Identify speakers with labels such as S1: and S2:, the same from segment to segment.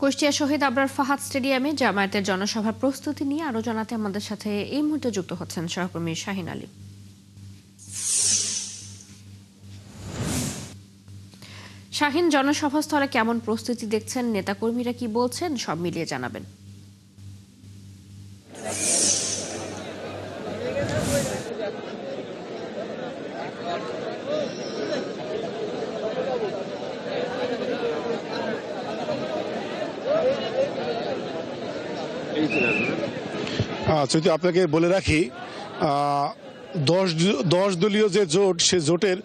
S1: কুষ্টিয়া শহীদ আবরার ফাহাদ স্টেডিয়ামে জামায়াতের জনসভার প্রস্তুতি নিয়ে আরো জানাতে আমাদের সাথে এই মুহূর্তে যুক্ত হচ্ছেন সহকর্মী শাহিন আলী। শাহিন, জনসভাস্থলে কেমন প্রস্তুতি দেখছেন, নেতাকর্মীরা কি বলছেন, সব মিলিয়ে জানাবেন।
S2: যদি আপনাকে বলে রাখি, 10 দলীয় যে জোট, সে জোটের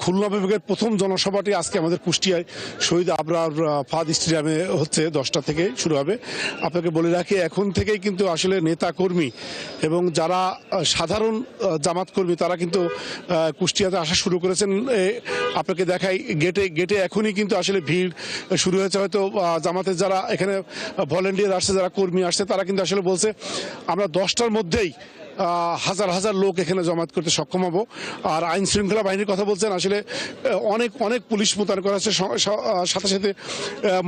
S2: খুলনা বিভাগের প্রথম জনসভাটি আজকে আমাদের কুষ্টিয়ায় শহীদ আবরার ফাহাদ স্টেডিয়ামে হচ্ছে। 10টা থেকে শুরু হবে। আপনাকে বলে রাখি, এখন থেকেই কিন্তু আসলে নেতা কর্মী এবং যারা সাধারণ জামাত কর্মী তারা কিন্তু কুষ্টিয়াতে আসা শুরু করেছেন। আপনাকে দেখাই, গেটে এখনই কিন্তু আসলে ভিড় শুরু হয়েছে। হয়তো জামাতের যারা এখানে ভলেন্টিয়ার আসছে, যারা কর্মী আসছে, তারা কিন্তু আসলে বলছে আমরা 10টার মধ্যেই হাজার হাজার লোক এখানে জমায়েত করতে সক্ষম হব। আর আইন শৃঙ্খলা বাহিনীর কথা বলছেন, আসলে অনেক পুলিশ মোতায়েন করা হয়েছে, সাথে সাথে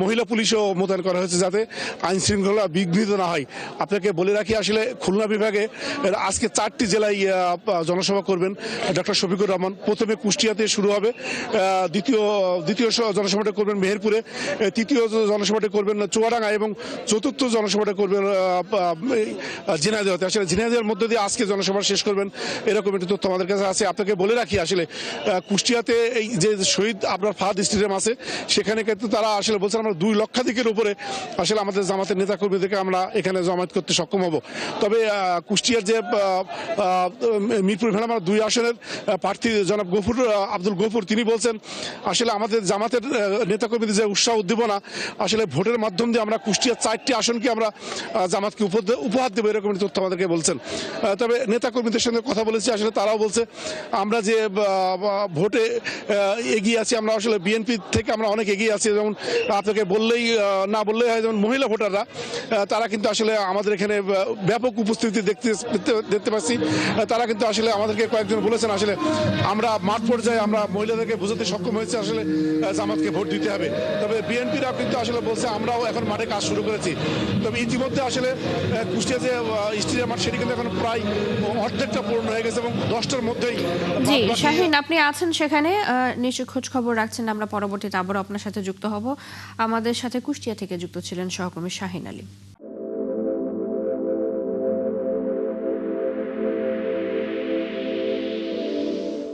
S2: মহিলা পুলিশও মোতায়েন করা হয়েছে যাতে আইন শৃঙ্খলা বিঘ্নিত না হয়। আপনাকে বলে রাখি, আসলে খুলনা বিভাগে আজকে 4টি জেলায় জনসভা করবেন ডক্টর শফিকুর রহমান। প্রথমে কুষ্টিয়াতে শুরু হবে, দ্বিতীয় জনসভাটা করবেন মেহেরপুরে, তৃতীয় জনসভাটা করবেন চুয়াডাঙ্গা এবং চতুর্থ জনসভাটা করবেন ঝিনাইদহে। আসলে ঝিনাইদহের মধ্যে দিয়ে আজকে জনসভা শেষ করবেন, এরকম একটি তথ্য আমাদের কাছে আছে। আপনাকে বলে রাখি, আসলে কুষ্টিয়াতে এই যে শহীদ আবরার ফাহাদ স্টেডিয়াম আছে, সেখানে কিন্তু তারা আসলে বলছেন আমরা 2 লক্ষাধিকের উপরে আসলে আমাদের জামাতের নেতাকর্মীদেরকে আমরা এখানে জমায়েত করতে সক্ষম হব। তবে কুষ্টিয়ার যে মিরপুর ভেড়ামারা 2 আসনের প্রার্থী জনাব আব্দুল গফুর, তিনি বলছেন আসলে আমাদের জামাতের নেতাকর্মীদের যে উৎসাহ উদ্দীপনা, আসলে ভোটের মাধ্যম দিয়ে আমরা কুষ্টিয়ার 4টি আসনকে আমরা জামাতকে উপহার দেবো, এরকম তথ্য আমাদেরকে বলছেন। তবে নেতাকর্মীদের সঙ্গে কথা বলেছি, আসলে তারাও বলছে আমরা যে ভোটে এগিয়ে আছি, আমরা আসলে বিএনপি থেকে আমরা অনেক এগিয়ে আছি। যেমন আপনাকে না বললেই হয়, যেমন মহিলা ভোটাররা তারা কিন্তু আসলে আমাদের এখানে ব্যাপক উপস্থিতি দেখতে পাচ্ছি। তারা কিন্তু আসলে আমাদেরকে কয়েকজন বলেছেন আসলে আমরা মাঠ পর্যায়ে আমরা মহিলাদেরকে বোঝাতে সক্ষম হয়েছে আসলে জামাতকে ভোট দিতে হবে। তবে বিএনপিরা কিন্তু আসলে বলছে আমরাও এখন মাঠে কাজ শুরু করেছি। তবে ইতিমধ্যে আসলে কুষ্টিয়া যে স্টেডিয়াম মাঠ, সেটি কিন্তু এখন প্রায় অর্ধেকটা পূর্ণ হয়ে গেছে এবং 10টার মধ্যেই।
S1: জি শাহিন, আপনি আছেন সেখানে, নিশ্চয়ই খোঁজ খবর রাখছেন। আমরা পরবর্তীতে আবারও আপনার সাথে যুক্ত হব। আমাদের সাথে কুষ্টিয়া থেকে যুক্ত ছিলেন সহকর্মী শাহিন আলী।